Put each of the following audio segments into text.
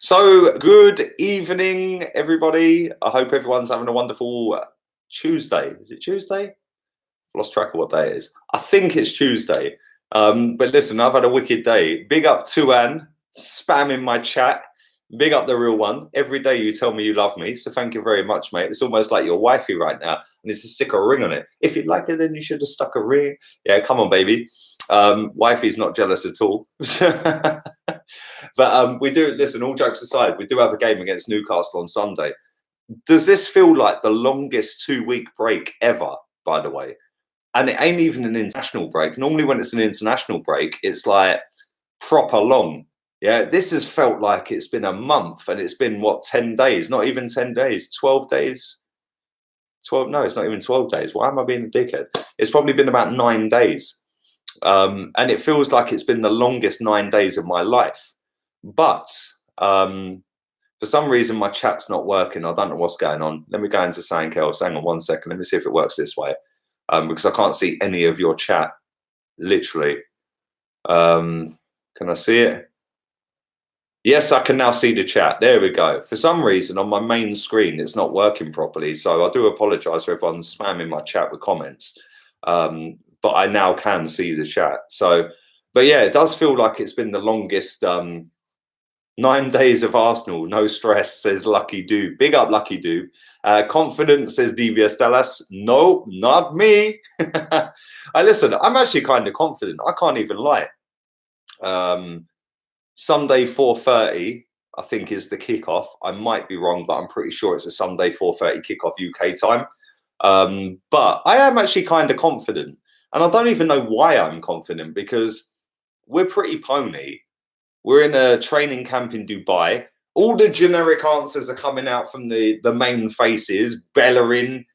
So, good evening, everybody. I hope everyone's having a wonderful Tuesday. Is it Tuesday? I've lost track of what day it is. I think it's Tuesday. But listen, I've had a wicked day. Big up to Anne, spamming my chat. Big up the real one. Every day you tell me you love me, so thank you very much, mate. It's almost like your wifey right now, and it's to stick a ring on it. If you'd like it, then you should have stuck a ring. Yeah, come on, baby. Wifey's not jealous at all. But we do, listen, all jokes aside, we do have a game against Newcastle on Sunday. Does this feel like the longest 2-week break ever, by the way? And it ain't even an international break. Normally when it's an international break, it's like proper long. Yeah, this has felt like it's been a month, and it's been, what, 10 days? Not even 10 days, 12 days? 12? No, it's not even 12 days. Why am I being a dickhead? It's probably been about 9 days. And it feels like it's been the longest 9 days of my life. But for some reason, my chat's not working. I don't know what's going on. Let me go into something else. Hang on 1 second. Let me see if it works this way. Because I can't see any of your chat, literally. Can I see it? Yes, I can now see the chat. There we go. For some reason, on my main screen, it's not working properly. So I do apologise for everyone spamming my chat with comments. But I now can see the chat. So, but yeah, it does feel like it's been the longest 9 days of Arsenal. No stress, says Lucky Doob. Big up, Lucky Doob. Confident, says DVS Dallas. No, not me. Listen, I'm actually kind of confident. I can't even lie. Sunday 4:30, I think, is the kickoff. I might be wrong, but I'm pretty sure it's a Sunday 4:30 kickoff UK time. But I am actually kind of confident. And I don't even know why I'm confident, because we're pretty pony. We're in a training camp in Dubai. All the generic answers are coming out from the main faces. Bellerin,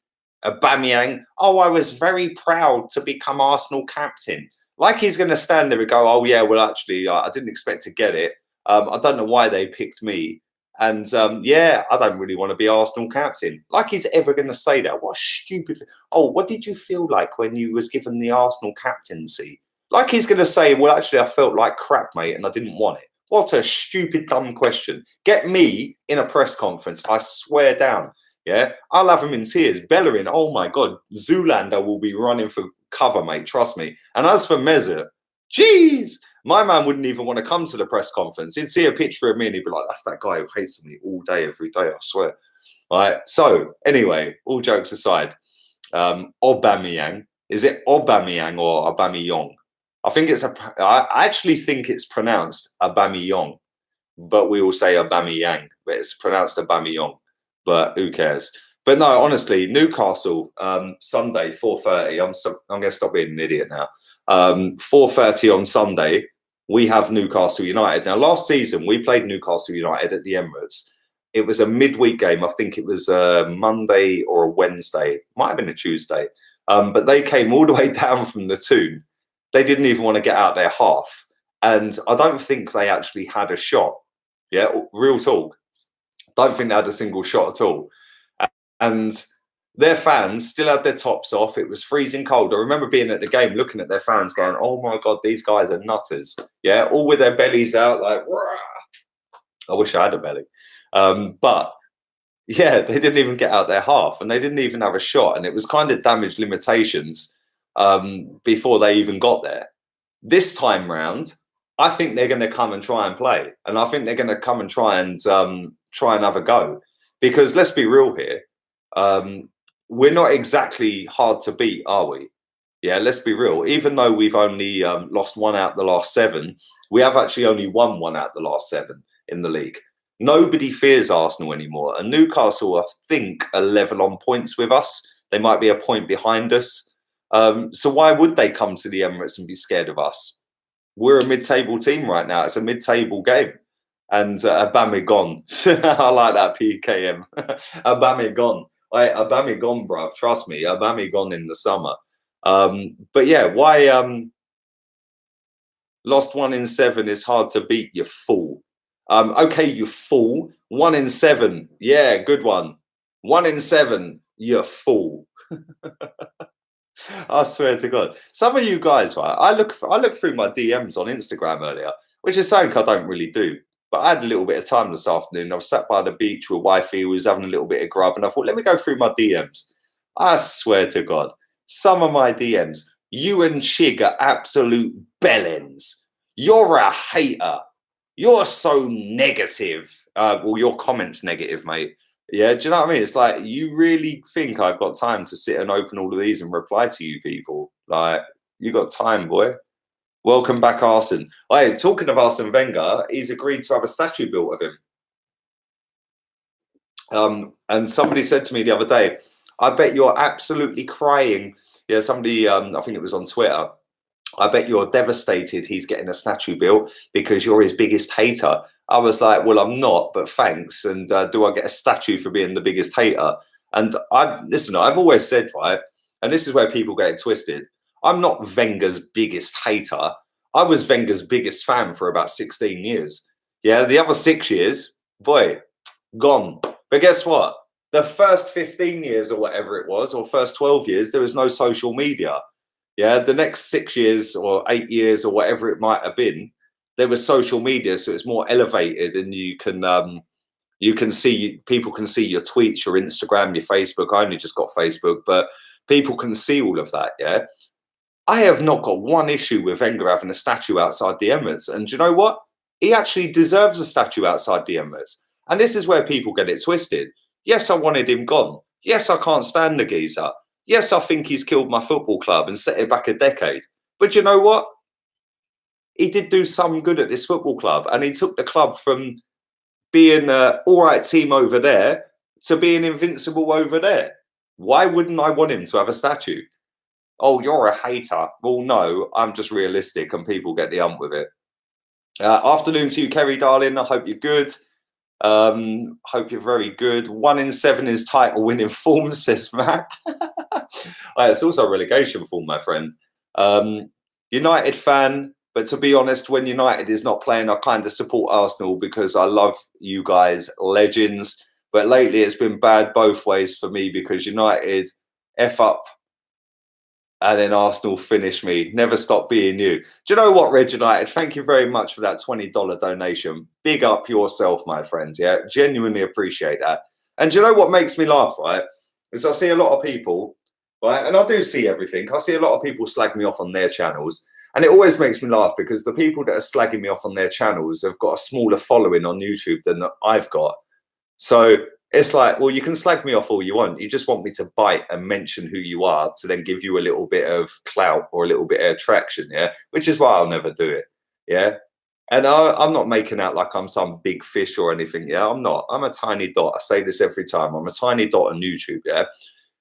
Aubameyang. Oh, I was very proud to become Arsenal captain. Like he's going to stand there and go, oh, yeah, well, actually, I didn't expect to get it. I don't know why they picked me. And yeah, I don't really want to be Arsenal captain. Like he's ever going to say that. What stupid. Oh, what did you feel like when you was given the Arsenal captaincy? Like he's going to say, well, actually, I felt like crap, mate, and I didn't want it. What a stupid, dumb question. Get me in a press conference, I swear down. Yeah, I'll have him in tears. Bellerin, oh my God, Zoolander will be running for cover, mate, trust me. And as for Mesut, geez, my man wouldn't even want to come to the press conference. He'd see a picture of me and he'd be like, that's that guy who hates me all day, every day, I swear. All right, so anyway, all jokes aside, Aubameyang, is it Aubameyang or Aubameyang? I actually think it's pronounced Aubameyang, but we all say Aubameyang, but it's pronounced Aubameyang, but who cares? But no, honestly, Newcastle, Sunday, 4:30. I'm going to stop being an idiot now. 4:30 on Sunday, we have Newcastle United. Now, last season, we played Newcastle United at the Emirates. It was a midweek game. I think it was a Monday or a Wednesday. Might have been a Tuesday. But they came all the way down from the Toon. They didn't even want to get out their half. And I don't think they actually had a shot. Yeah, real talk. Don't think they had a single shot at all. And their fans still had their tops off. It was freezing cold. I remember being at the game, looking at their fans going, oh my God, these guys are nutters. Yeah, all with their bellies out like, rah. I wish I had a belly. But yeah, they didn't even get out their half, and they didn't even have a shot. And it was kind of damage limitations before they even got there. This time round, I think they're going to come and try and play. And I think they're going to come and try and have a go. Because let's be real here. We're not exactly hard to beat, are we? Yeah, let's be real. Even though we've only lost 1 out of the last 7, we have actually only won 1 out of the last 7 in the league. Nobody fears Arsenal anymore. And Newcastle, I think, are level on points with us. They might be a point behind us. So why would they come to the Emirates and be scared of us? We're a mid-table team right now. It's a mid-table game. And Aubameyang, I like that PKM. Aubameyang, Aubameyang, bruv. Trust me, Aubameyang in the summer. But yeah, why? Lost 1 in 7 is hard to beat. You fool. Okay, you fool. 1 in 7, yeah, good one. 1 in 7, you fool. I swear to God, some of you guys, right? I look through my DMs on Instagram earlier, which is something I don't really do. But I had a little bit of time this afternoon. I was sat by the beach with wifey, who was having a little bit of grub, and I thought, let me go through my DMs. I swear to God, some of my DMs, you and Chig are absolute bellends. You're a hater. You're so negative. Well, your comment's negative, mate. Yeah, do you know what I mean? It's like, you really think I've got time to sit and open all of these and reply to you people? Like, you got time, boy. Welcome back, Arsene. Hey, talking of Arsene Wenger, he's agreed to have a statue built of him. And somebody said to me the other day, I bet you're absolutely crying. Yeah, somebody, I think it was on Twitter, I bet you're devastated he's getting a statue built because you're his biggest hater. I was like, well, I'm not, but thanks. And do I get a statue for being the biggest hater? And listen, I've always said, right, and this is where people get it twisted, I'm not Wenger's biggest hater. I was Wenger's biggest fan for about 16 years. Yeah, the other 6 years, boy, gone. But guess what? The first 15 years or whatever it was, or first 12 years, there was no social media. Yeah, the next 6 years or 8 years or whatever it might have been, there was social media, so it's more elevated, and you can see, people can see your tweets, your Instagram, your Facebook. I only just got Facebook, but people can see all of that. Yeah, I have not got one issue with Wenger having a statue outside the Emirates, and do you know what? He actually deserves a statue outside the Emirates. And this is where people get it twisted. Yes, I wanted him gone. Yes, I can't stand the geezer. Yes, I think he's killed my football club and set it back a decade. But you know what? He did do some good at this football club, and he took the club from being an all right team over there to being invincible over there. Why wouldn't I want him to have a statue? Oh, you're a hater. Well, no, I'm just realistic, and people get the ump with it. Afternoon to you, Kerry, darling. I hope you're good. Hope you're very good. 1 in 7 is title winning form, says Matt. It's also relegation form, my friend. United fan, but to be honest, when United is not playing, I kind of support Arsenal because I love you guys, legends. But lately it's been bad both ways for me because United F up and then Arsenal finish me. Never stop being you. Do you know what, Red United? Thank you very much for that $20 donation. Big up yourself, my friend. Yeah, genuinely appreciate that. And do you know what makes me laugh, right? Is I see a lot of people, right? And I do see everything. I see a lot of people slag me off on their channels. And it always makes me laugh because the people that are slagging me off on their channels have got a smaller following on YouTube than I've got. So it's like, well, you can slag me off all you want. You just want me to bite and mention who you are to then give you a little bit of clout or a little bit of attraction, yeah? Which is why I'll never do it, yeah? And I'm not making out like I'm some big fish or anything, yeah? I'm not. I'm a tiny dot. I say this every time. I'm a tiny dot on YouTube, yeah?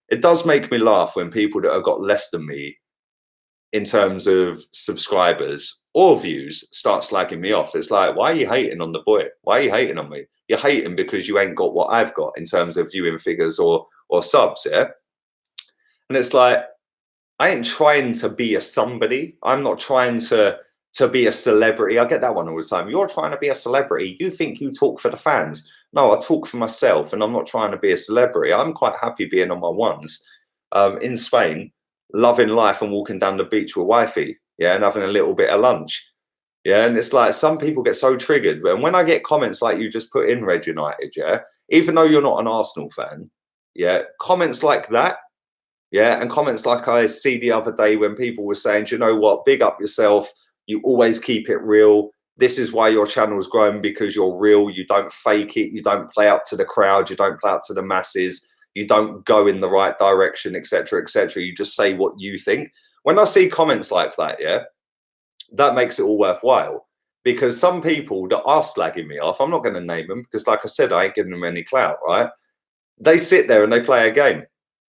It does make me laugh when people that have got less than me in terms of subscribers or views start slagging me off. It's like, why are you hating on the boy? Why are you hating on me? You're hating because you ain't got what I've got in terms of viewing figures or subs, yeah? And it's like, I ain't trying to be a somebody. I'm not trying to be a celebrity. I get that one all the time. You're trying to be a celebrity. You think you talk for the fans. No, I talk for myself, and I'm not trying to be a celebrity. I'm quite happy being on my ones in Spain, loving life and walking down the beach with wifey, yeah, and having a little bit of lunch. Yeah, and it's like some people get so triggered. And when I get comments like you just put in, Red United, yeah, even though you're not an Arsenal fan, yeah, comments like that, yeah, and comments like I see the other day when people were saying, do you know what, big up yourself, you always keep it real. This is why your channel's grown, because you're real. You don't fake it. You don't play up to the crowd. You don't play up to the masses. You don't go in the right direction, etc., etc. You just say what you think. When I see comments like that, yeah, that makes it all worthwhile, because some people that are slagging me off, I'm not going to name them because, like I said, I ain't giving them any clout, right? They sit there and they play a game.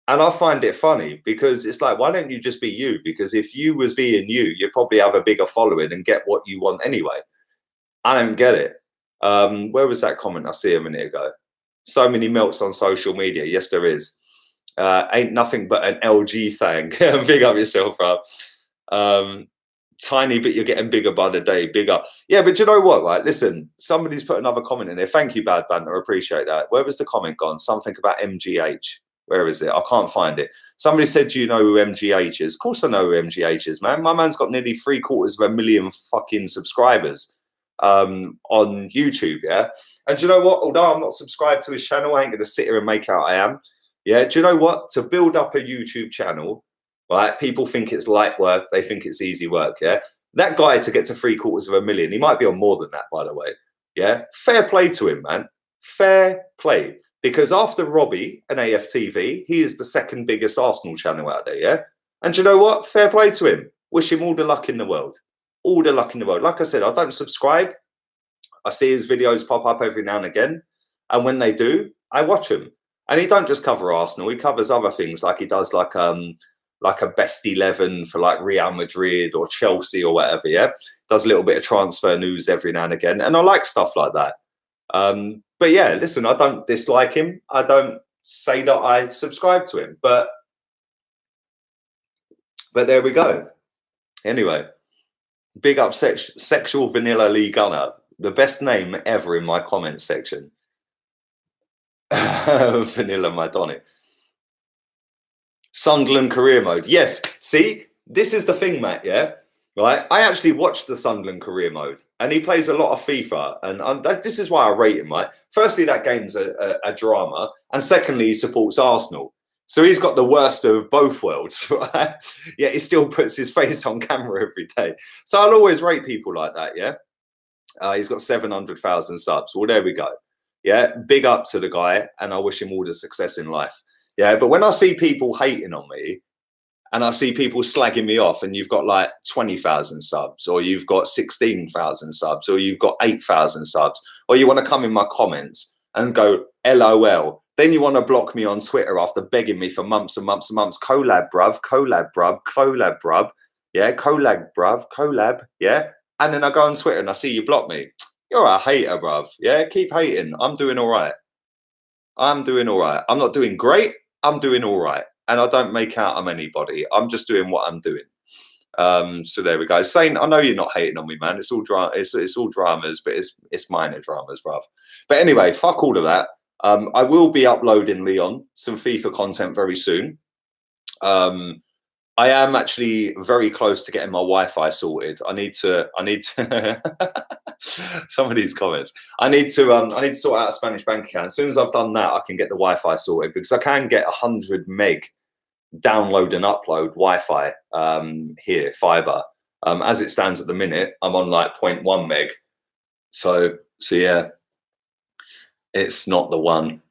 And I find it funny because it's like, why don't you just be you? Because if you was being you, you'd probably have a bigger following and get what you want anyway. I don't get it. Where was that comment I see a minute ago? So many melts on social media. Yes, there is. Ain't nothing but an LG thing. Big up yourself, bro. Tiny, but you're getting bigger by the day. Bigger. Yeah, but you know what, right? Listen, somebody's put another comment in there. Thank you, Bad Banter. I appreciate that. Where was the comment gone? Something about MGH. Where is it? I can't find it. Somebody said, do you know who MGH is? Of course I know who MGH is, man. My man's got nearly 750,000 fucking subscribers. on YouTube, yeah? And do you know what? Although I'm not subscribed to his channel, I ain't going to sit here and make out I am. Yeah, do you know what? To build up a YouTube channel, right, people think it's light work. They think it's easy work, yeah? That guy to get to $750,000, he might be on more than that, by the way, yeah? Fair play to him, man. Fair play. Because after Robbie and AFTV, he is the second biggest Arsenal channel out there, yeah? And do you know what? Fair play to him. Wish him all the luck in the world. All the luck in the world. Like I said, I don't subscribe. I see his videos pop up every now and again. And when they do, I watch them. And he don't just cover Arsenal. He covers other things, like he does like a best 11 for like Real Madrid or Chelsea or whatever, yeah? Does a little bit of transfer news every now and again. And I like stuff like that. But yeah, listen, I don't dislike him. I don't say that I subscribe to him. But there we go. Anyway, big up Sexual Vanilla Lee Gunner. The best name ever in my comments section. Vanilla Madonna. Sunderland career mode. Yes. See, this is the thing, Matt, yeah? Right? I actually watched the Sunderland career mode, and he plays a lot of FIFA, and this is why I rate him, right? Firstly, that game's a drama, and secondly, he supports Arsenal. So he's got the worst of both worlds, right? Yet he still puts his face on camera every day. So I'll always rate people like that, yeah? He's got 700,000 subs. Well, there we go. Yeah, big up to the guy, and I wish him all the success in life. Yeah, but when I see people hating on me, and I see people slagging me off, and you've got like 20,000 subs, or you've got 16,000 subs, or you've got 8,000 subs, or you want to come in my comments and go LOL, then you want to block me on Twitter after begging me for months and months and months. Collab, bruv, collab, bruv, collab, bruv. Yeah, collab, bruv, collab. Yeah. And then I go on Twitter and I see you block me. You're a hater, bruv. Yeah, keep hating. I'm doing all right. I'm doing all right. I'm not doing great. I'm doing all right. And I don't make out I'm anybody. I'm just doing what I'm doing. So there we go. Saying, I know you're not hating on me, man. It's all it's all dramas, but it's minor dramas, bruv. But anyway, fuck all of that. I will be uploading, Leon, some FIFA content very soon. I am actually very close to getting my Wi-Fi sorted. I need to some of these comments. I need to sort out a Spanish bank account. As soon as I've done that, I can get the Wi-Fi sorted, because I can get 100 meg download and upload Wi-Fi here, fiber. As it stands at the minute, I'm on like 0.1 meg. So yeah, it's not the one.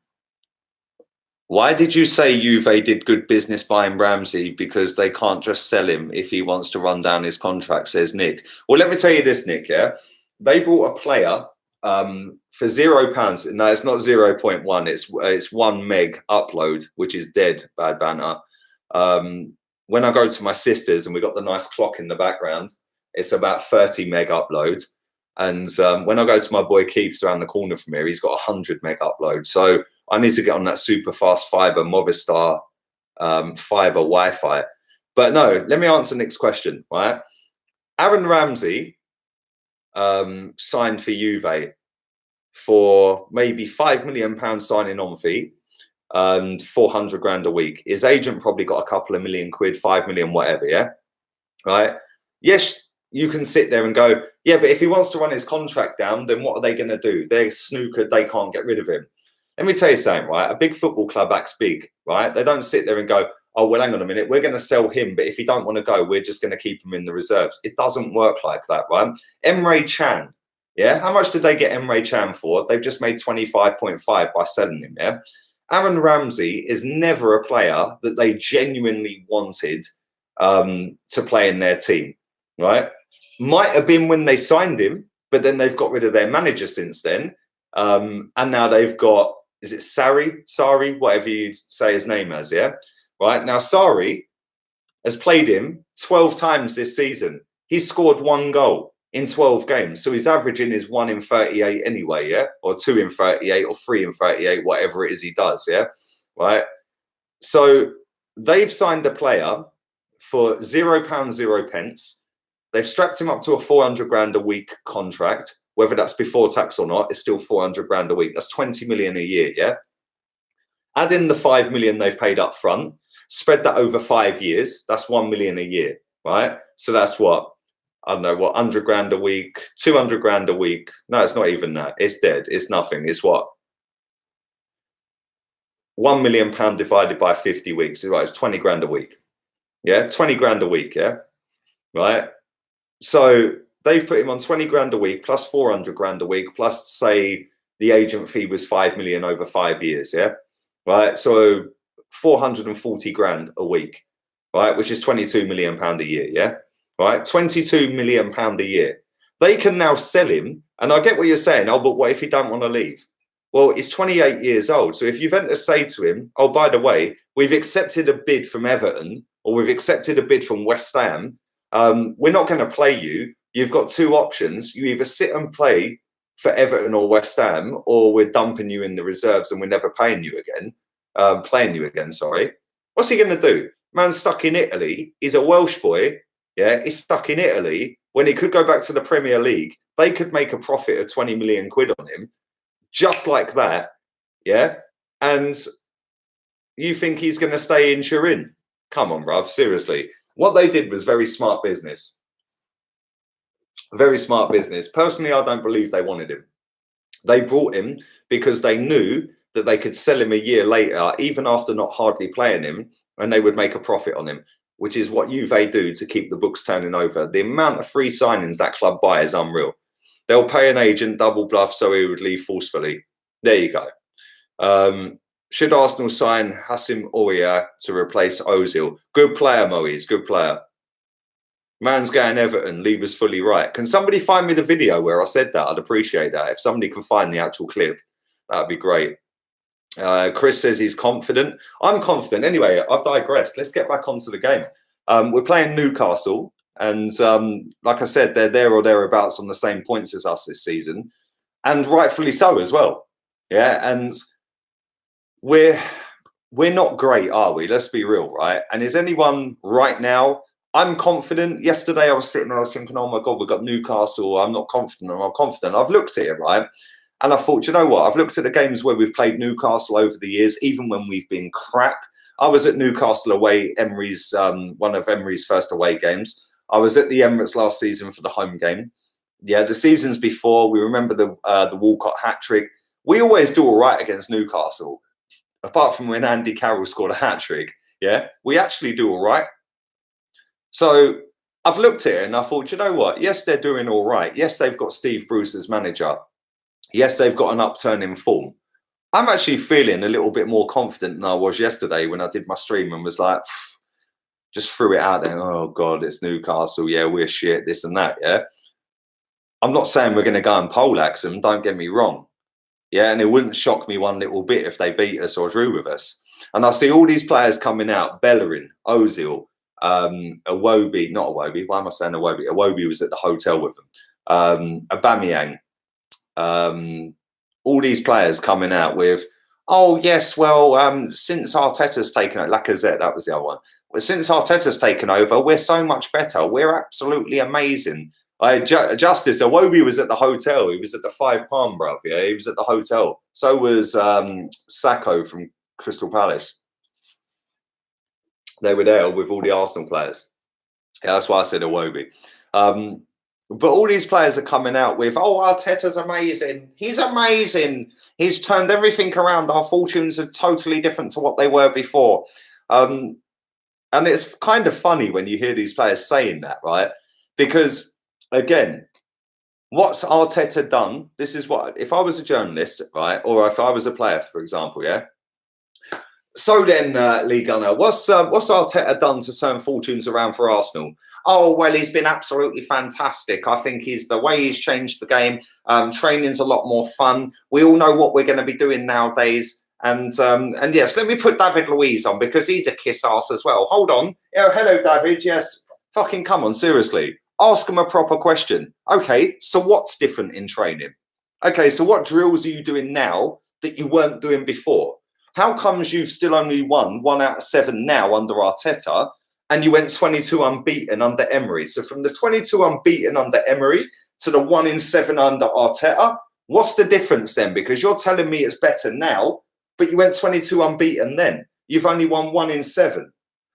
Why did you say Juve did good business buying Ramsey? Because they can't just sell him if he wants to run down his contract, says Nick. Well, let me tell you this, Nick, yeah? They brought a player for £0. No, it's not 0.1. It's 1 meg upload, which is dead, bad banter. When I go to my sister's, and we got the nice clock in the background, it's about 30 meg upload. And when I go to my boy Keith's around the corner from here, he's got 100 meg upload. So I need to get on that super fast fiber Movistar fiber Wi-Fi. But no, let me answer Nick's question, right? Aaron Ramsey signed for Juve for maybe £5 million signing on fee and 400 grand a week. His agent probably got a couple of million quid, 5 million, whatever, yeah? Right? Yes, you can sit there and go, yeah, but if he wants to run his contract down, then what are they going to do? They're snookered, they can't get rid of him. Let me tell you something, right? A big football club acts big, right? They don't sit there and go, oh, well, hang on a minute, we're going to sell him, but if he don't want to go, we're just going to keep him in the reserves. It doesn't work like that, right? Emre Can, yeah? How much did they get Emre Can for? They've just made 25.5 by selling him, yeah? Aaron Ramsey is never a player that they genuinely wanted to play in their team, right? Might have been when they signed him, but then they've got rid of their manager since then. And now they've got, is it Sarri, whatever you say his name as, yeah? Right, now Sarri has played him 12 times this season. He's scored 1 goal in 12 games. So his averaging is 1 in 38 anyway, yeah? Or 2 in 38 or 3 in 38, whatever it is he does, yeah? Right? So they've signed a player for £0, 0 pence. They've strapped him up to a 400 grand a week contract. Whether that's before tax or not, it's still 400 grand a week. That's 20 million a year, yeah? Add in the 5 million they've paid up front, spread that over 5 years, that's 1 million a year, right? So that's what? I don't know what, 100 grand a week, 200 grand a week. No, it's not even that. It's dead. It's nothing. It's what? £1 million divided by 50 weeks. Right, it's 20 grand a week. Yeah, 20 grand a week. Yeah, right. So they've put him on 20 grand a week plus 400 grand a week plus, say, the agent fee was 5 million over 5 years. Yeah, right. So 440 grand a week, right, which is 22 million pound a year. Yeah, right. 22 million pound a year. They can now sell him, and I get what you're saying. Oh, but what if he don't want to leave? Well, he's 28 years old. So if Juventus say to him, oh, by the way, we've accepted a bid from Everton or we've accepted a bid from West Ham, we're not going to play you. You've got two options. You either sit and play for Everton or West Ham, or we're dumping you in the reserves and we're never paying you again. Sorry. What's he going to do? Man's stuck in Italy. He's a Welsh boy. Yeah, he's stuck in Italy. When he could go back to the Premier League, they could make a profit of 20 million quid on him. Just like that, yeah? And you think he's going to stay in Turin? Come on, bruv, seriously. What they did was very smart business. Very smart business. Personally, I don't believe they wanted him. They brought him because they knew that they could sell him a year later, even after not hardly playing him, and they would make a profit on him, which is what Juve do to keep the books turning over. The amount of free signings that club buy is unreal. They'll pay an agent double bluff so he would leave forcefully. There you go. Should Arsenal sign Hassim Oria to replace Ozil? Good player, Moise. Good player. Man's going Everton. Lever's fully right. Can somebody find me the video where I said that? I'd appreciate that. If somebody can find the actual clip, that'd be great. Chris says he's confident. I'm confident. Anyway, I've digressed. Let's get back onto the game. We're playing Newcastle. And like I said, they're there or thereabouts on the same points as us this season, and rightfully so as well. Yeah, and we're not great, are we? Let's be real, right? And is anyone right now? I'm confident. Yesterday I was sitting and I was thinking, oh my God, we've got Newcastle. I'm not confident. I'm not confident. I've looked at it, right? And I thought, you know what? I've looked at the games where we've played Newcastle over the years, even when we've been crap. I was at Newcastle away, Emery's one of Emery's first away games. I was at the Emirates last season for the home game. Yeah, the seasons before, we remember the Walcott hat-trick. We always do all right against Newcastle, apart from when Andy Carroll scored a hat-trick. Yeah, we actually do all right. So I've looked at it and I thought, you know what? Yes, they're doing all right. Yes, they've got Steve Bruce as manager. Yes, they've got an upturn in form. I'm actually feeling a little bit more confident than I was yesterday when I did my stream and was like, just threw it out there. Oh God, it's Newcastle. Yeah, we're shit, this and that. Yeah. I'm not saying we're going to go and poleaxe them. Don't get me wrong. Yeah. And it wouldn't shock me one little bit if they beat us or drew with us. And I see all these players coming out, Bellerin, Ozil, Iwobi, not Iwobi. Why am I saying Iwobi? Iwobi was at the hotel with them. Aubameyang. All these players coming out with, oh yes, well, since Arteta's taken over, Lacazette, that was the other one. Well, since Arteta's taken over, we're so much better. We're absolutely amazing. Justice, Iwobi was at the hotel. He was at the Five Palm, bruv. Yeah, he was at the hotel. So was Sacco from Crystal Palace. They were there with all the Arsenal players. Yeah, that's why I said Iwobi. But all these players are coming out with, oh, Arteta's amazing. He's amazing. He's turned everything around. Our fortunes are totally different to what they were before. And it's kind of funny when you hear these players saying that, right? Because, again, what's Arteta done? This is what, if I was a journalist, right, or if I was a player, for example, yeah? So then, Lee Gunner, what's Arteta done to turn fortunes around for Arsenal? Oh, well, he's been absolutely fantastic. I think the way he's changed the game. Training's a lot more fun. We all know what we're going to be doing nowadays. And yes, let me put David Luiz on because he's a kiss ass as well. Hold on. Oh, hello, David. Yes. Fucking come on, seriously. Ask him a proper question. Okay, so what's different in training? Okay, so what drills are you doing now that you weren't doing before? How comes you've still only won 1 out of 7 now under Arteta and you went 22 unbeaten under Emery? So from the 22 unbeaten under Emery to the 1 in 7 under Arteta, what's the difference then? Because you're telling me it's better now, but you went 22 unbeaten then. You've only won 1 in 7.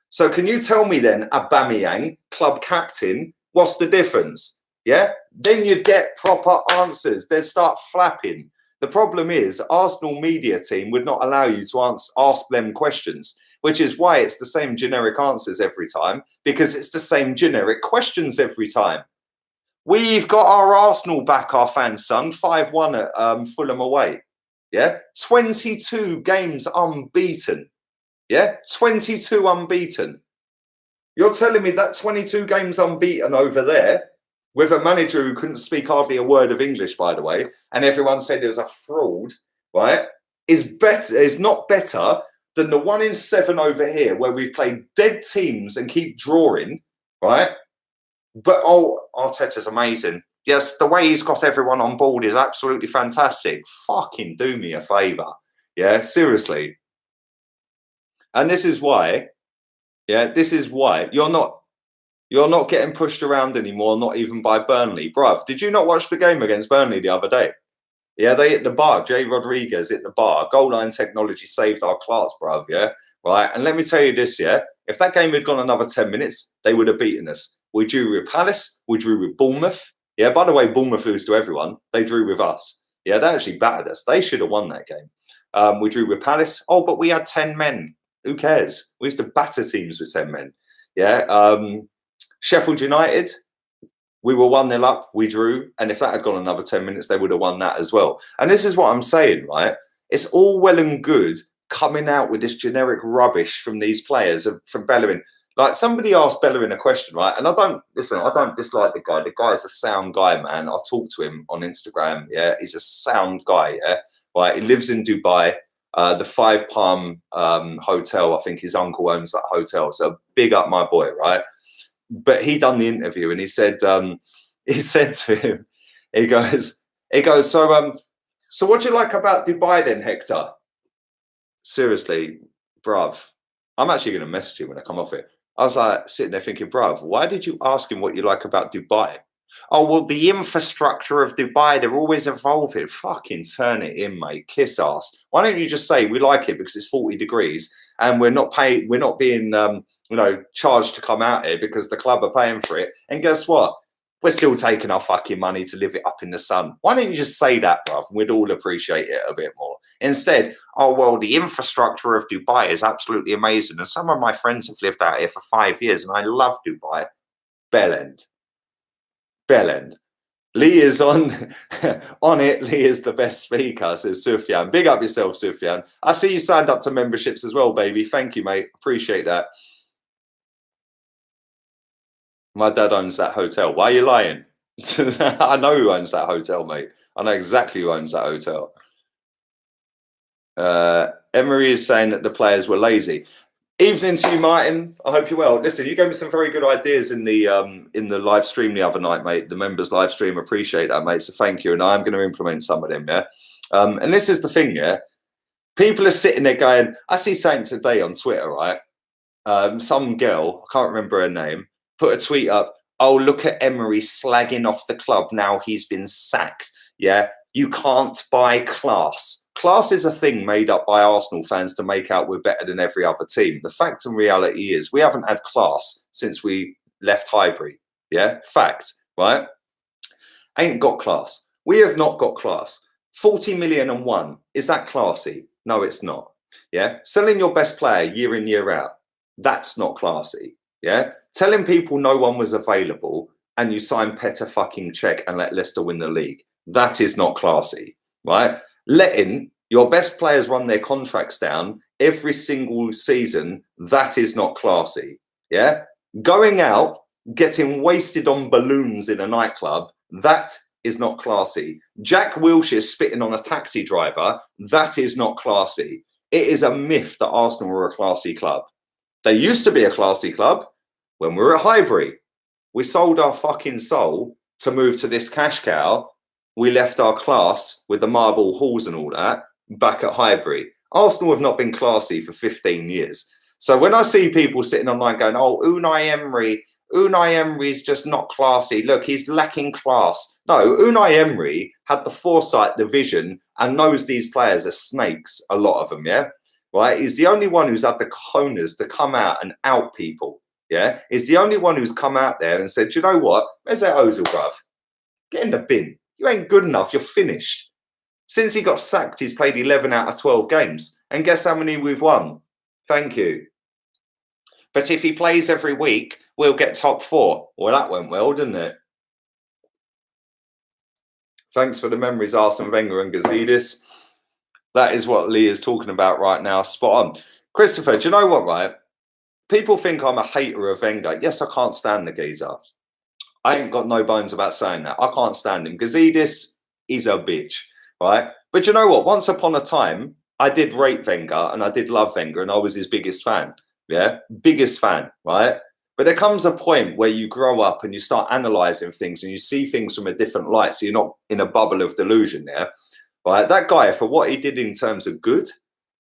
So can you tell me then, Aubameyang, club captain, What's the difference? Yeah, then you'd get proper answers. They'd start flapping. The problem is Arsenal media team would not allow you to ask them questions, which is why it's the same generic answers every time, because it's the same generic questions every time. We've got our Arsenal back, our fans sung 5-1 at Fulham away. Yeah, 22 games unbeaten. Yeah, 22 unbeaten. You're telling me that 22 games unbeaten over there, with a manager who couldn't speak hardly a word of English, by the way, and everyone said it was a fraud, right, is not better than the 1 in 7 over here, where we've played dead teams and keep drawing, right? But, Arteta's amazing. Yes, the way he's got everyone on board is absolutely fantastic. Fucking do me a favour. Yeah, seriously. And this is why, this is why you're not getting pushed around anymore, not even by Burnley. Bruv, did you not watch the game against Burnley the other day? Yeah, they hit the bar. Jay Rodriguez hit the bar. Goal line technology saved our class, bruv, yeah? Right, and let me tell you this, yeah? If that game had gone another 10 minutes, they would have beaten us. We drew with Palace. We drew with Bournemouth. Yeah, by the way, Bournemouth lose to everyone. They drew with us. Yeah, they actually battered us. They should have won that game. We drew with Palace. Oh, but we had 10 men. Who cares? We used to batter teams with 10 men. Yeah, Sheffield United, we were 1-0 up, we drew. And if that had gone another 10 minutes, they would have won that as well. And this is what I'm saying, right? It's all well and good coming out with this generic rubbish from these players, from Bellerin. Like, somebody asked Bellerin a question, right? And I don't dislike the guy. The guy's a sound guy, man. I talk to him on Instagram, yeah? He's a sound guy, yeah? Right, he lives in Dubai. The Five Palm Hotel, I think his uncle owns that hotel. So big up my boy, right? But he done the interview and he said to him, he goes, so what do you like about Dubai then, Hector? Seriously, bruv, I'm actually going to message him when I come off it. I was like sitting there thinking, bruv, why did you ask him what you like about Dubai? Oh, well, the infrastructure of Dubai, they're always evolving. Fucking turn it in, mate. Kiss ass. Why don't you just say we like it because it's 40 degrees and we're not being charged to come out here because the club are paying for it. And guess what? We're still taking our fucking money to live it up in the sun. Why don't you just say that, bruv? We'd all appreciate it a bit more. Instead, oh, well, the infrastructure of Dubai is absolutely amazing. And some of my friends have lived out here for 5 years and I love Dubai. Bellend. Lee is on it. Lee is the best speaker, says Sufyan. Big up yourself, Sufyan. I see you signed up to memberships as well, baby. Thank you, mate. Appreciate that. My dad owns that hotel. Why are you lying? I know who owns that hotel, mate. I know exactly who owns that hotel. Emery is saying that the players were lazy. Evening to you, Martin. I hope you're well. Listen, you gave me some very good ideas in the live stream the other night, mate. The members live stream. Appreciate that, mate. So thank you. And I'm going to implement some of them, yeah. And this is the thing, yeah. People are sitting there going, I see something today on Twitter, right? Some girl, I can't remember her name, put a tweet up. Oh, look at Emery slagging off the club now he's been sacked. Yeah, you can't buy class. Class is a thing made up by Arsenal fans to make out we're better than every other team. The fact and reality is we haven't had class since we left Highbury. Yeah, fact, right? Ain't got class. We have not got class. 40 million and one. Is that classy? No, it's not. Yeah, selling your best player year in, year out. That's not classy. Yeah, telling people no one was available and you sign Petr fucking Cech and let Leicester win the league. That is not classy, right? Letting your best players run their contracts down every single season, that is not classy. Yeah, going out, getting wasted on balloons in a nightclub, that is not classy. Jack Wilshere spitting on a taxi driver, that is not classy. It is a myth that Arsenal were a classy club. They used to be a classy club when we were at Highbury. We sold our fucking soul to move to this cash cow. We left our class with the marble halls and all that back at Highbury. Arsenal have not been classy for 15 years. So when I see people sitting online going, oh, Unai Emery's just not classy. Look, he's lacking class. No, Unai Emery had the foresight, the vision, and knows these players are snakes, a lot of them, yeah? Right? He's the only one who's had the cojones to come out and out people. yeah, is the only one who's come out there and said, you know what? Where's that Ozil, bruv? Get in the bin. You ain't good enough. You're finished. Since he got sacked, he's played 11 out of 12 games. And guess how many we've won? Thank you. But if he plays every week, we'll get top 4. Well, that went well, didn't it? Thanks for the memories, Arsene Wenger and Gjorgjievski. That is what Lee is talking about right now. Spot on. Christopher, do you know what, right? People think I'm a hater of Wenger. Yes, I can't stand the geezer. I ain't got no bones about saying that. I can't stand him. Gjorgjievski, he's a bitch, right? But you know what? Once upon a time, I did rate Wenger and I did love Wenger and I was his biggest fan. Yeah, biggest fan, right? But there comes a point where you grow up and you start analysing things and you see things from a different light. So you're not in a bubble of delusion there, right? That guy, for what he did in terms of good,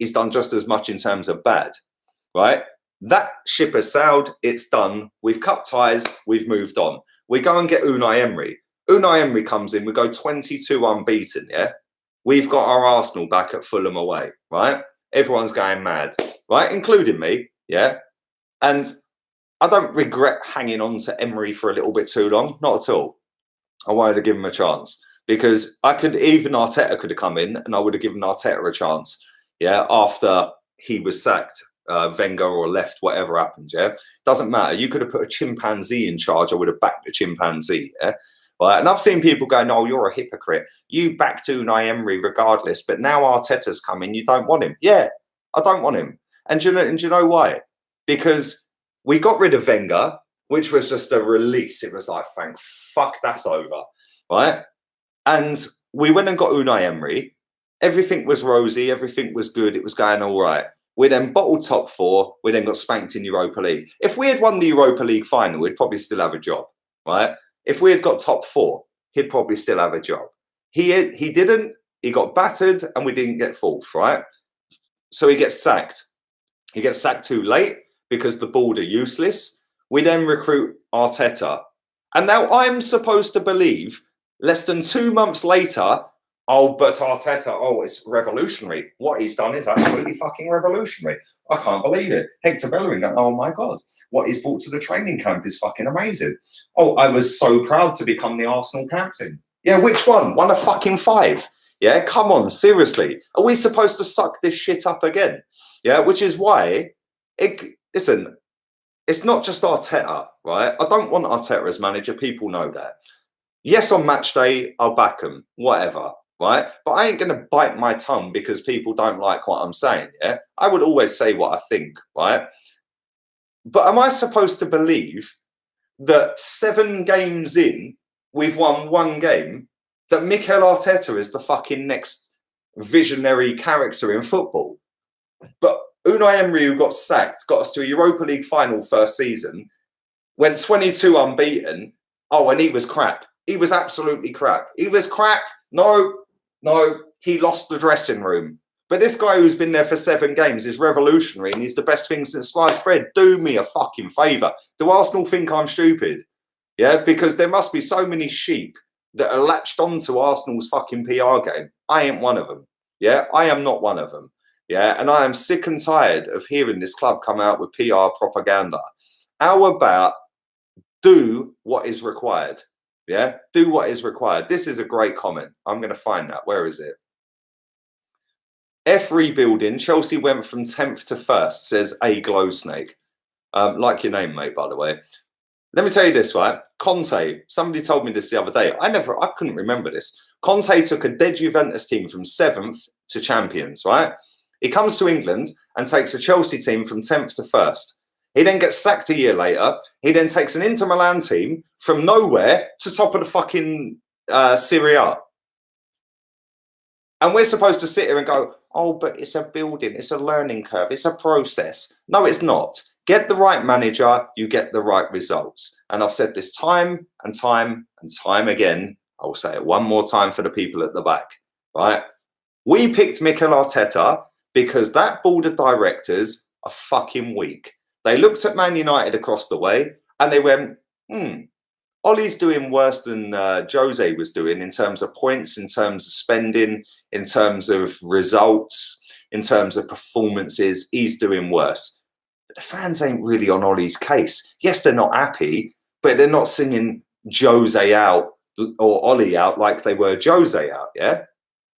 he's done just as much in terms of bad, right? That ship has sailed. It's done. We've cut ties. We've moved on. We go and get Unai Emery. Unai Emery comes in. We go 22 unbeaten, yeah? We've got our Arsenal back at Fulham away, right? Everyone's going mad, right? Including me, yeah? And I don't regret hanging on to Emery for a little bit too long. Not at all. I wanted to give him a chance because even Arteta could have come in and I would have given Arteta a chance. Yeah, after he was sacked, Wenger or left, whatever happened. Yeah, doesn't matter. You could have put a chimpanzee in charge. I would have backed the chimpanzee. Yeah, right. And I've seen people go, "No, you're a hypocrite. You backed Unai Emery regardless, but now Arteta's coming. You don't want him." Yeah, I don't want him. And do you know why? Because we got rid of Wenger, which was just a release. It was like, thank fuck, that's over, right? And we went and got Unai Emery. Everything was rosy. Everything was good. It was going all right. We then bottled top 4. We then got spanked in Europa League. If we had won the Europa League final, we'd probably still have a job, right? If we had got top 4, he'd probably still have a job. He didn't. He got battered and we didn't get 4th, right? So he gets sacked. He gets sacked too late, because the board are useless. We then recruit Arteta. And now I'm supposed to believe less than 2 months later, oh, but Arteta, oh, it's revolutionary. What he's done is absolutely fucking revolutionary. I can't believe it. Hector Bellerin going, oh my God, what he's brought to the training camp is fucking amazing. Oh, I was so proud to become the Arsenal captain. Yeah, which one? One of fucking 5. Yeah, come on, seriously. Are we supposed to suck this shit up again? Yeah, which is why listen, it's not just Arteta, right? I don't want Arteta as manager. People know that. Yes, on match day, I'll back him, whatever, right? But I ain't going to bite my tongue because people don't like what I'm saying, yeah? I would always say what I think, right? But am I supposed to believe that 7 games in, we've won 1 game, that Mikel Arteta is the fucking next visionary character in football? But Unai Emery, who got sacked, got us to a Europa League final first season, went 22 unbeaten. Oh, and he was crap. He was absolutely crap. He was crap. No, he lost the dressing room. But this guy who's been there for 7 games is revolutionary and he's the best thing since sliced bread. Do me a fucking favour. Do Arsenal think I'm stupid? Yeah, because there must be so many sheep that are latched onto Arsenal's fucking PR game. I ain't one of them. Yeah, I am not one of them. Yeah, and I am sick and tired of hearing this club come out with PR propaganda. How about do what is required? Yeah, do what is required. This is a great comment. I'm going to find that. Where is it? F rebuilding. Chelsea went from 10th to 1st, says A Glow Snake. Like your name, mate, by the way. Let me tell you this, right? Conte, somebody told me this the other day. I couldn't remember this. Conte took a dead Juventus team from 7th to champions, right? He comes to England and takes a Chelsea team from 10th to 1st. He then gets sacked a year later. He then takes an Inter Milan team from nowhere to top of the fucking Serie A. And we're supposed to sit here and go, oh, but it's a building, it's a learning curve, it's a process. No, it's not. Get the right manager, you get the right results. And I've said this time and time and time again. I'll say it one more time for the people at the back, right? We picked Mikel Arteta because that board of directors are fucking weak. They looked at Man United across the way and they went, Ollie's doing worse than Jose was doing in terms of points, in terms of spending, in terms of results, in terms of performances. He's doing worse. The fans ain't really on Ollie's case. Yes, they're not happy, but they're not singing Jose out or Ollie out like they were Jose out, yeah?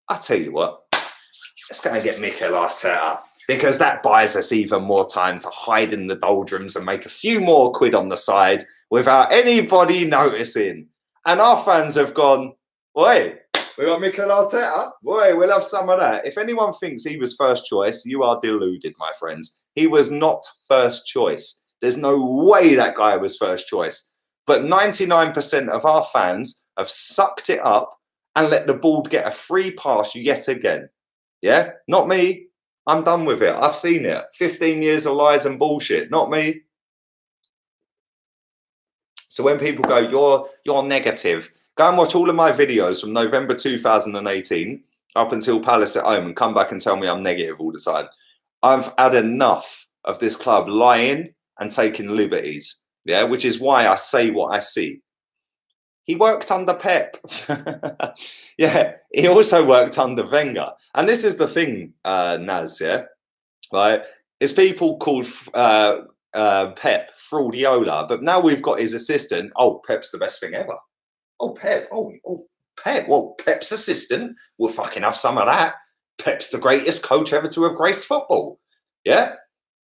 I tell you what, let's go and get Mikel Arteta, because that buys us even more time to hide in the doldrums and make a few more quid on the side without anybody noticing. And our fans have gone, oi, we got Mikel Arteta? Boy, we'll have some of that. If anyone thinks he was first choice, you are deluded, my friends. He was not first choice. There's no way that guy was first choice. But 99% of our fans have sucked it up and let the ball get a free pass yet again. Yeah? Not me. I'm done with it. I've seen it. 15 years of lies and bullshit. Not me. So when people go, you're negative, go and watch all of my videos from November 2018 up until Palace at home and come back and tell me I'm negative all the time. I've had enough of this club lying and taking liberties, yeah, which is why I say what I see. He worked under Pep. Yeah, he also worked under Wenger. And this is the thing, Naz, yeah, right? It's people called Pep Fraudiola, but now we've got his assistant. Oh, Pep's the best thing ever. Oh, Pep. Oh, Pep. Well, Pep's assistant. We'll fucking have some of that. Pep's the greatest coach ever to have graced football. Yeah?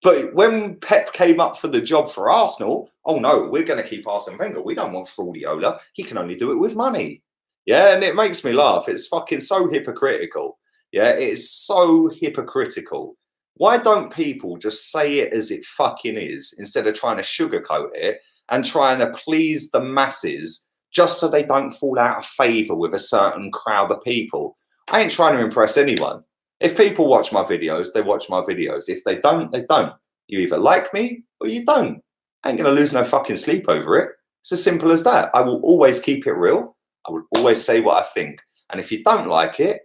But when Pep came up for the job for Arsenal, oh no, we're going to keep Arsene Wenger. We don't want Fraudiola. He can only do it with money. Yeah, and it makes me laugh. It's fucking so hypocritical. Yeah, it's so hypocritical. Why don't people just say it as it fucking is instead of trying to sugarcoat it and trying to please the masses just so they don't fall out of favour with a certain crowd of people? I ain't trying to impress anyone. If people watch my videos, they watch my videos. If they don't, they don't. You either like me or you don't. I ain't going to lose no fucking sleep over it. It's as simple as that. I will always keep it real. I will always say what I think. And if you don't like it,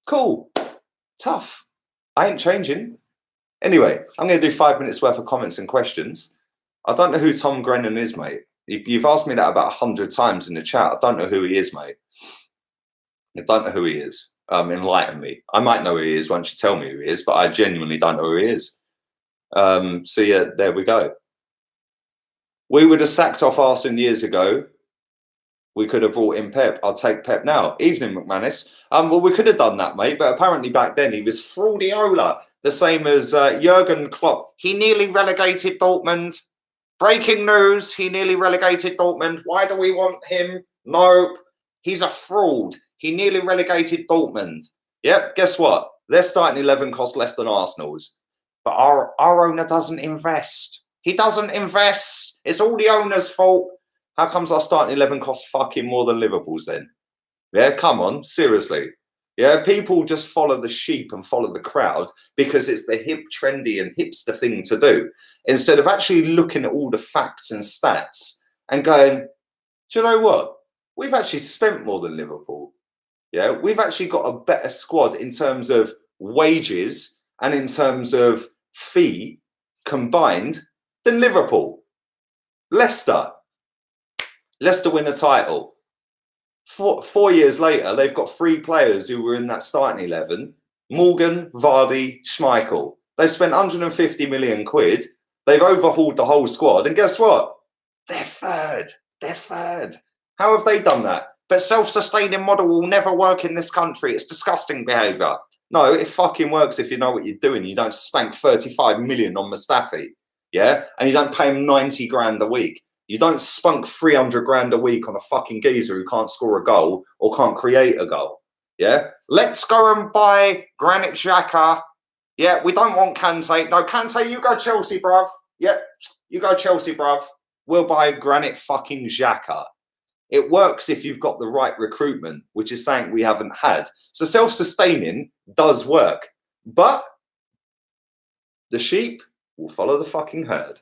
cool. Tough. I ain't changing. Anyway, I'm going to do 5 minutes worth of comments and questions. I don't know who Tom Grennan is, mate. You've asked me that about 100 times in the chat. I don't know who he is, mate. I don't know who he is. Enlighten me. I might know who he is once you tell me who he is, but I genuinely don't know who he is. So yeah, there we go. We would have sacked off Arsene years ago. We could have brought in Pep. I'll take Pep now. Evening, McManus. Well, we could have done that, mate, but apparently back then he was Fraudiola, the same as Jurgen Klopp. He nearly relegated Dortmund. Breaking news, he nearly relegated Dortmund. Why do we want him? Nope. He's a fraud. He nearly relegated Dortmund. Yep, guess what? Their starting 11 cost less than Arsenal's. But our owner doesn't invest. He doesn't invest. It's all the owner's fault. How comes our starting 11 costs fucking more than Liverpool's then? Yeah, come on, seriously. Yeah, people just follow the sheep and follow the crowd because it's the hip, trendy and hipster thing to do. Instead of actually looking at all the facts and stats and going, do you know what? We've actually spent more than Liverpool. Yeah, we've actually got a better squad in terms of wages and in terms of fee combined than Liverpool. Leicester win a title. 4 years later, they've got 3 players who were in that starting 11. Morgan, Vardy, Schmeichel. They spent 150 million quid. They've overhauled the whole squad. And guess what? They're third. They're third. How have they done that? But self-sustaining model will never work in this country. It's disgusting behaviour. No, it fucking works if you know what you're doing. You don't spank 35 million on Mustafi, yeah? And you don't pay him 90 grand a week. You don't spunk 300 grand a week on a fucking geezer who can't score a goal or can't create a goal, yeah? Let's go and buy Granit Xhaka. Yeah, we don't want Kante. No, Kante, you go Chelsea, bruv. Yeah, you go Chelsea, bruv. We'll buy Granit fucking Xhaka. It works if you've got the right recruitment, which is something we haven't had. So self-sustaining does work. But the sheep will follow the fucking herd.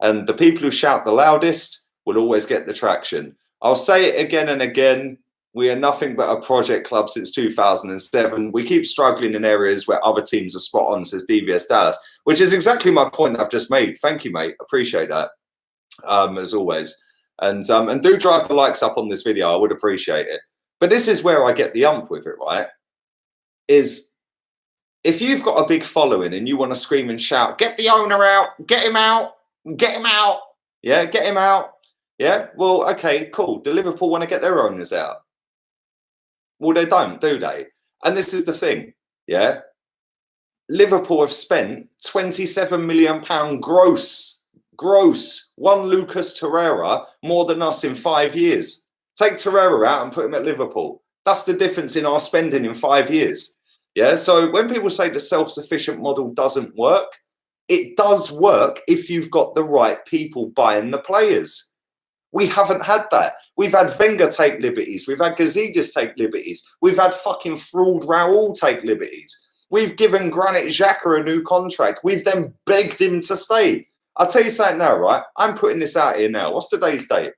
And the people who shout the loudest will always get the traction. I'll say it again and again. We are nothing but a project club since 2007. We keep struggling in areas where other teams are spot on, says DVS Dallas, which is exactly my point I've just made. Thank you, mate. Appreciate that, as always. And do drive the likes up on this video. I would appreciate it. But this is where I get the ump with it, right? Is if you've got a big following and you want to scream and shout, get the owner out, get him out, get him out. Yeah, get him out. Yeah, well, okay, cool. Do Liverpool want to get their owners out? Well, they don't, do they? And this is the thing, yeah? Liverpool have spent £27 million gross. One Lucas Torreira more than us in 5 years. Take Torreira out and put him at Liverpool. That's the difference in our spending in 5 years. Yeah, so when people say the self-sufficient model doesn't work, it does work if you've got the right people buying the players. We haven't had that. We've had Wenger take liberties. We've had Gjorgjievski take liberties. We've had fucking fraud Raul take liberties. We've given Granit Xhaka a new contract. We've then begged him to stay. I'll tell you something now, right? I'm putting this out here now. What's today's date?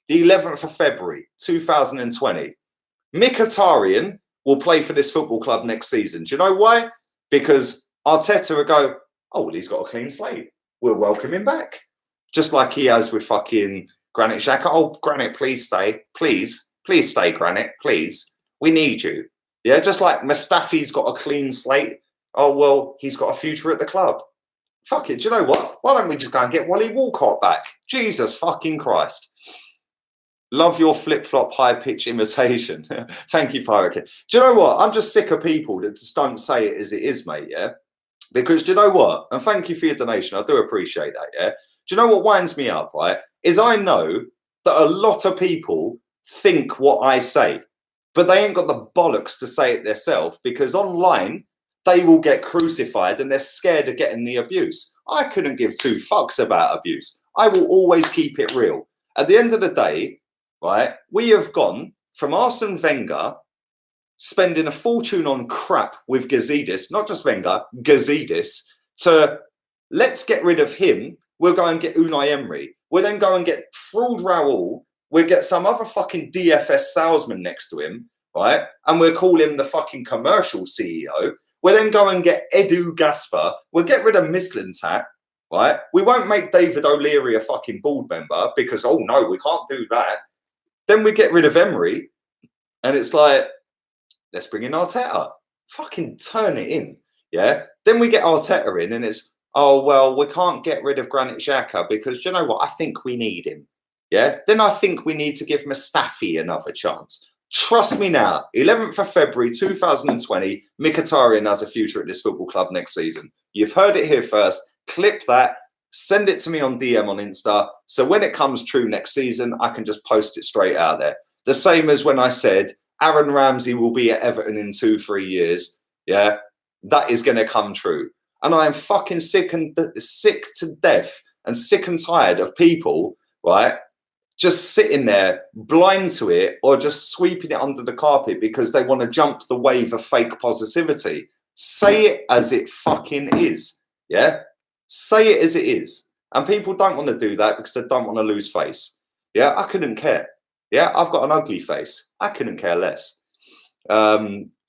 The 11th of February, 2020. Mkhitaryan will play for this football club next season. Do you know why? Because Arteta will go, oh, well, he's got a clean slate. We'll welcome him back. Just like he has with fucking Granit Xhaka. Oh, Granit, please stay. Please stay, Granit. Please. We need you. Yeah, just like Mustafi's got a clean slate. Oh, well, he's got a future at the club. Fuck it. Do you know what? Why don't we just go and get Wally Walcott back? Jesus fucking Christ. Love your flip-flop high-pitch imitation. Thank you, Pirate. Do you know what? I'm just sick of people that just don't say it as it is, mate, yeah? Because do you know what? And thank you for your donation. I do appreciate that, yeah? Do you know what winds me up, right? Is I know that a lot of people think what I say, but they ain't got the bollocks to say it themselves because online they will get crucified and they're scared of getting the abuse. I couldn't give two fucks about abuse. I will always keep it real. At the end of the day, right, we have gone from Arsene Wenger spending a fortune on crap with Gjorgjievski, not just Wenger, Gjorgjievski, to let's get rid of him. We'll go and get Unai Emery. We'll then go and get fraud Raul. We'll get some other fucking DFS salesman next to him, right? And we'll call him the fucking commercial CEO. We'll then go and get Edu Gaspar. We'll get rid of Mislintat, right? We won't make David O'Leary a fucking board member because, oh no, we can't do that. Then we get rid of Emery. And it's like, let's bring in Arteta. Fucking turn it in, yeah? Then we get Arteta in and it's, oh, well, we can't get rid of Granit Xhaka because, do you know what? I think we need him. Yeah. Then I think we need to give Mustafi another chance. Trust me now, 11th of February 2020, Mkhitaryan has a future at this football club next season. You've heard it here first. Clip that. Send it to me on DM on Insta. So when it comes true next season, I can just post it straight out there. The same as when I said Aaron Ramsey will be at Everton in 2-3 years. Yeah. That is going to come true. And I am fucking sick to death and sick and tired of people, right, just sitting there blind to it or just sweeping it under the carpet because they want to jump the wave of fake positivity. Say it as it fucking is, yeah? Say it as it is. And people don't want to do that because they don't want to lose face. Yeah, I couldn't care. Yeah, I've got an ugly face. I couldn't care less.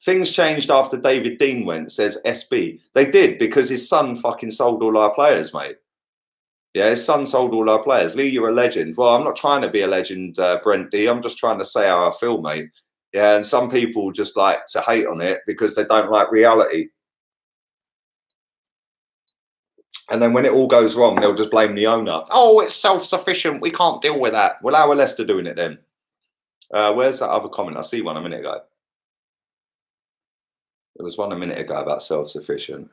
Things changed after David Dean went, says SB. They did because his son fucking sold all our players, mate. Yeah, his son sold all our players. Lee, you're a legend. Well, I'm not trying to be a legend, Brent D. I'm just trying to say how I feel, mate. Yeah, and some people just like to hate on it because they don't like reality. And then when it all goes wrong, they'll just blame the owner. Oh, it's self-sufficient. We can't deal with that. Well, how are Leicester doing it then? Where's that other comment? I see one a minute ago. There was one a minute ago about self-sufficient.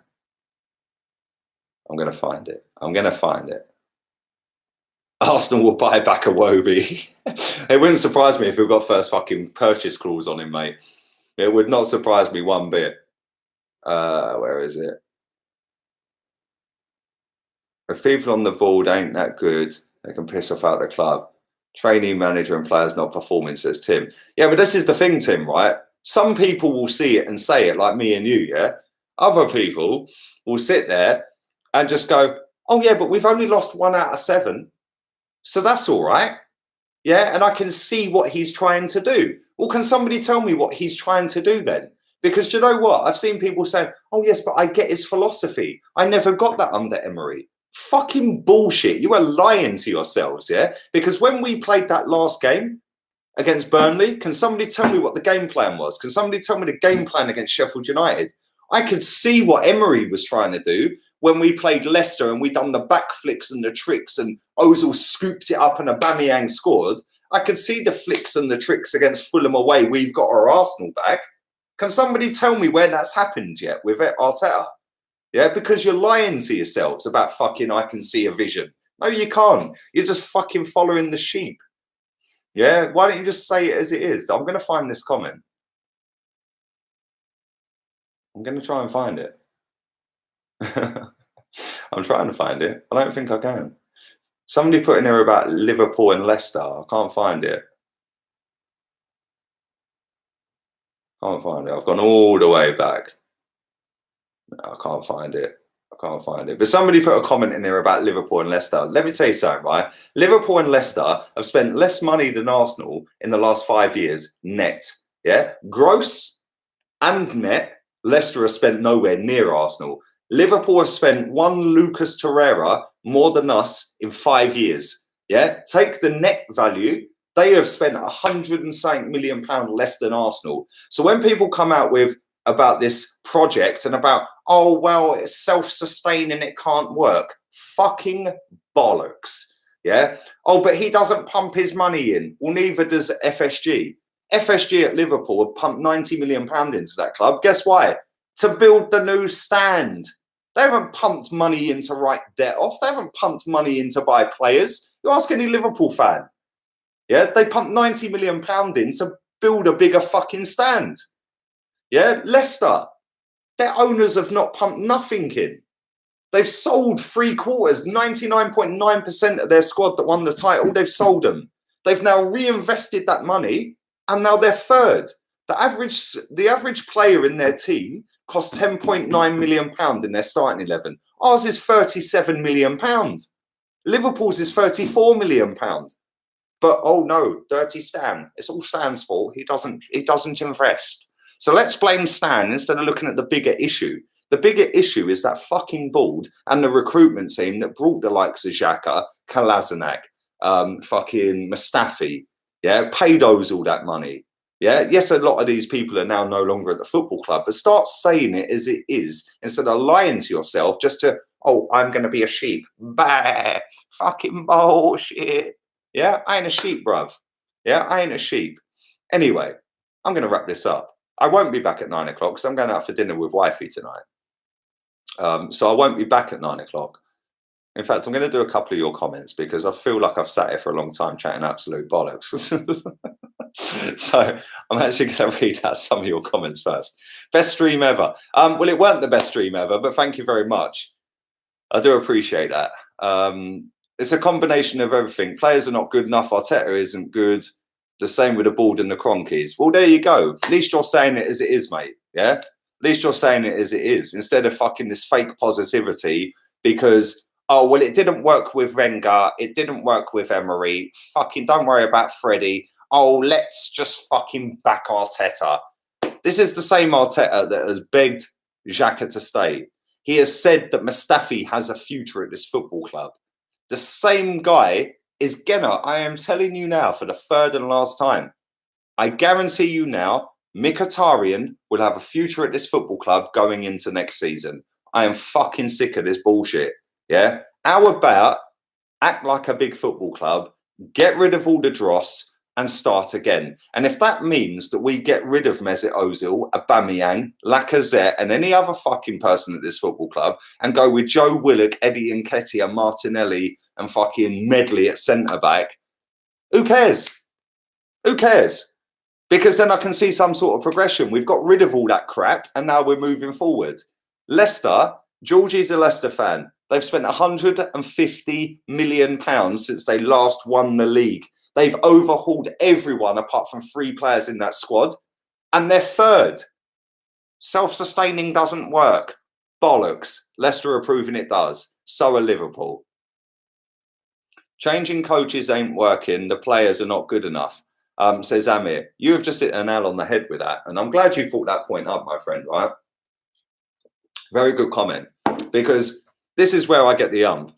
I'm going to find it. I'm going to find it. Arsenal will buy back Iwobi. It wouldn't surprise me if we've got first fucking purchase clause on him, mate. It would not surprise me one bit. Where is it? If people on the board ain't that good, they can piss off out the club. Trainee, manager and players not performing, says Tim. Yeah, but this is the thing, Tim, right? Some people will see it and say it like me and you, yeah? Other people will sit there and just go, oh, yeah, but we've only lost 1 out of 7. So that's all right. Yeah, and I can see what he's trying to do. Well, can somebody tell me what he's trying to do then? Because do you know what? I've seen people say, oh, yes, but I get his philosophy. I never got that under Emery. Fucking bullshit. You are lying to yourselves, yeah? Because when we played that last game against Burnley, can somebody tell me what the game plan was? Can somebody tell me the game plan against Sheffield United? I could see what Emery was trying to do when we played Leicester and we done the back flicks and the tricks and Ozil scooped it up and Aubameyang scored. I could see the flicks and the tricks against Fulham away. We've got our Arsenal back. Can somebody tell me when that's happened yet with Arteta? Yeah, because you're lying to yourselves about fucking I can see a vision. No, you can't. You're just fucking following the sheep. Yeah, why don't you just say it as it is? I'm going to find this comment. I'm going to try and find it. I'm trying to find it. I don't think I can. Somebody put in there about Liverpool and Leicester. I can't find it. Can't find it. I've gone all the way back. No, I can't find it. I can't find it. But somebody put a comment in there about Liverpool and Leicester. Let me tell you something, right? Liverpool and Leicester have spent less money than Arsenal in the last 5 years net. Yeah, gross and net. Leicester has spent nowhere near Arsenal. Liverpool have spent one Lucas Torreira more than us in 5 years. Yeah, take the net value. They have spent £100 million less than Arsenal. So when people come out with about this project and about, oh, well, it's self-sustaining, it can't work. Fucking bollocks. Yeah. Oh, but he doesn't pump his money in. Well, neither does FSG. FSG at Liverpool have pumped £90 million into that club. Guess why? To build the new stand. They haven't pumped money in to write debt off. They haven't pumped money in to buy players. You ask any Liverpool fan. Yeah, they pumped £90 million in to build a bigger fucking stand. Yeah, Leicester, their owners have not pumped nothing in. They've sold 3/4, 99.9% of their squad that won the title. They've sold them. They've now reinvested that money, and now they're third. The average player in their team costs £10.9 million in their starting 11. Ours is £37 million. Liverpool's is £34 million. But oh no, dirty Stan. It's all Stan's fault. He doesn't invest. So let's blame Stan instead of looking at the bigger issue. The bigger issue is that fucking board and the recruitment team that brought the likes of Xhaka, Kolasinac, fucking Mustafi, yeah, paid Ozil that money. Yeah, yes, a lot of these people are now no longer at the football club, but start saying it as it is instead of lying to yourself just to, oh, I'm going to be a sheep. Bah, fucking bullshit. Yeah, I ain't a sheep, bruv. Yeah, I ain't a sheep. Anyway, I'm going to wrap this up. I won't be back at 9 o'clock because I'm going out for dinner with wifey tonight. So I won't be back at 9 o'clock. In fact, I'm going to do a couple of your comments because I feel like I've sat here for a long time chatting absolute bollocks. So I'm actually going to read out some of your comments first. Best stream ever. Well, it weren't the best stream ever, but thank you very much. I do appreciate that. It's a combination of everything. Players are not good enough. Arteta isn't good. The same with the board and the Cronkies. Well, there you go. At least you're saying it as it is, mate. Yeah? At least you're saying it as it is instead of fucking this fake positivity because, oh, well, it didn't work with Wenger. It didn't work with Emery. Fucking don't worry about Freddie. Oh, let's just fucking back Arteta. This is the same Arteta that has begged Xhaka to stay. He has said that Mustafi has a future at this football club. The same guy is Genner. I am telling you now for the third and last time. I guarantee you now, Mkhitaryan will have a future at this football club going into next season. I am fucking sick of this bullshit. Yeah? How about act like a big football club, get rid of all the dross, and start again. And if that means that we get rid of Mesut Ozil, Aubameyang, Lacazette, and any other fucking person at this football club, and go with Joe Willock, Eddie Nketiah, Martinelli, and fucking Medley at centre-back, who cares? Who cares? Because then I can see some sort of progression. We've got rid of all that crap, and now we're moving forward. Leicester, Georgie's a Leicester fan. They've spent £150 million since they last won the league. They've overhauled everyone apart from 3 players in that squad, and they're third. Self-sustaining doesn't work. Bollocks. Leicester are proving it does. So are Liverpool. Changing coaches ain't working. The players are not good enough, says Amir. You have just hit a nail on the head with that, and I'm glad you brought that point up, my friend, right? Very good comment, because this is where I get the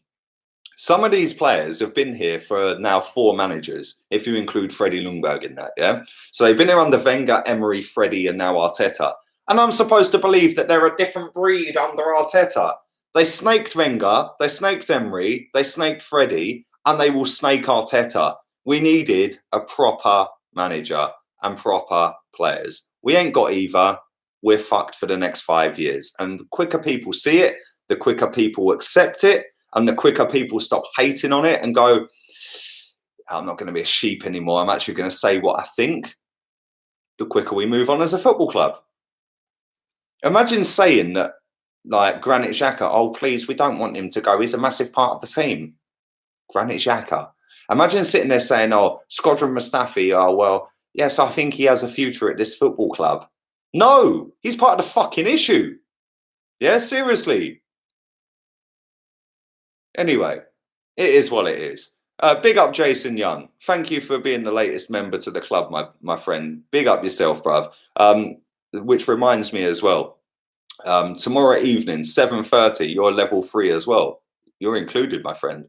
Some of these players have been here for now 4 managers, if you include Freddie Ljungberg in that, yeah? So they've been here under Wenger, Emery, Freddie, and now Arteta. And I'm supposed to believe that they're a different breed under Arteta. They snaked Wenger, they snaked Emery, they snaked Freddie, and they will snake Arteta. We needed a proper manager and proper players. We ain't got either. We're fucked for the next 5 years. And the quicker people see it, the quicker people accept it, and the quicker people stop hating on it and go, I'm not going to be a sheep anymore. I'm actually going to say what I think. The quicker we move on as a football club. Imagine saying that, like, Granit Xhaka, oh, please, we don't want him to go. He's a massive part of the team. Granit Xhaka. Imagine sitting there saying, oh, Squadron Mustafi, oh, well, yes, I think he has a future at this football club. No, he's part of the fucking issue. Yeah, seriously. Anyway, it is what it is. Big up Jason Young. Thank you for being the latest member to the club, my friend. Big up yourself, bruv. Which reminds me as well, tomorrow evening, 7:30, you're level 3 as well. You're included, my friend.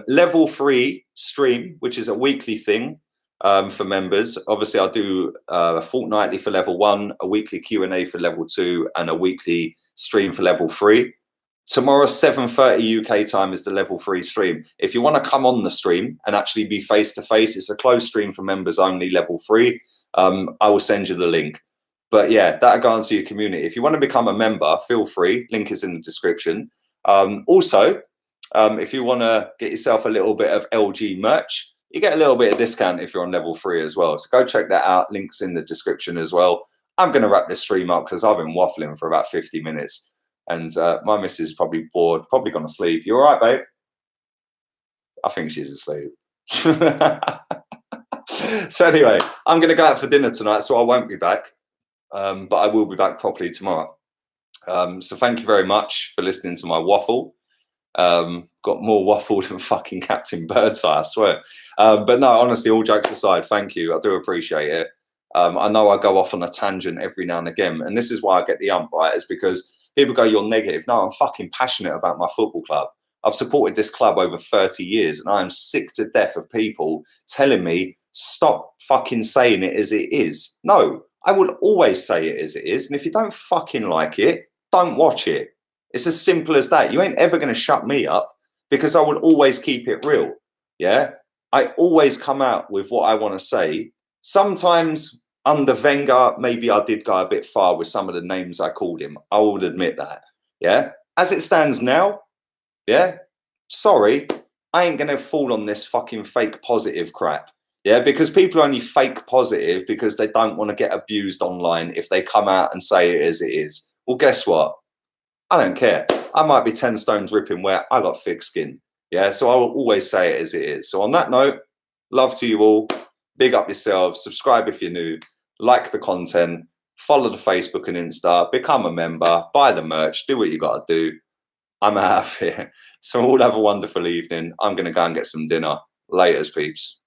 Level 3 stream, which is a weekly thing for members. Obviously, I'll do fortnightly for level 1, a weekly Q&A for level 2, and a weekly stream for level 3. Tomorrow, 7:30 UK time is the level 3 stream. If you want to come on the stream and actually be face-to-face, it's a closed stream for members only, level 3. I will send you the link. But yeah, that'll go into your community. If you want to become a member, feel free. Link is in the description. Also, if you want to get yourself a little bit of LG merch, you get a little bit of discount if you're on level 3 as well. So go check that out. Links in the description as well. I'm going to wrap this stream up because I've been waffling for about 50 minutes. And my missus is probably bored, probably gone to sleep. You all right, babe? I think she's asleep. So anyway, I'm going to go out for dinner tonight, so I won't be back. But I will be back properly tomorrow. So thank you very much for listening to my waffle. Got more waffle than fucking Captain Birdseye, I swear. But no, honestly, all jokes aside, thank you. I do appreciate it. I know I go off on a tangent every now and again. And this is why I get the ump, right? Is because people go, you're negative. No, I'm fucking passionate about my football club. I've supported this club over 30 years and I am sick to death of people telling me, stop fucking saying it as it is. No, I will always say it as it is. And if you don't fucking like it, don't watch it. It's as simple as that. You ain't ever going to shut me up because I will always keep it real. Yeah. I always come out with what I want to say. Sometimes under Wenger, maybe I did go a bit far with some of the names I called him. I would admit that. Yeah. As it stands now, yeah, sorry, I ain't going to fall on this fucking fake positive crap. Yeah, because people only fake positive because they don't want to get abused online if they come out and say it as it is. Well, guess what? I don't care. I might be 10 stones ripping wet. I got thick skin. Yeah, so I will always say it as it is. So on that note, love to you all. Big up yourselves. Subscribe if you're new. Like the content. Follow the Facebook and Insta. Become a member. Buy the merch. Do what you got to do. I'm out of here. So all have a wonderful evening. I'm going to go and get some dinner. Laters, peeps.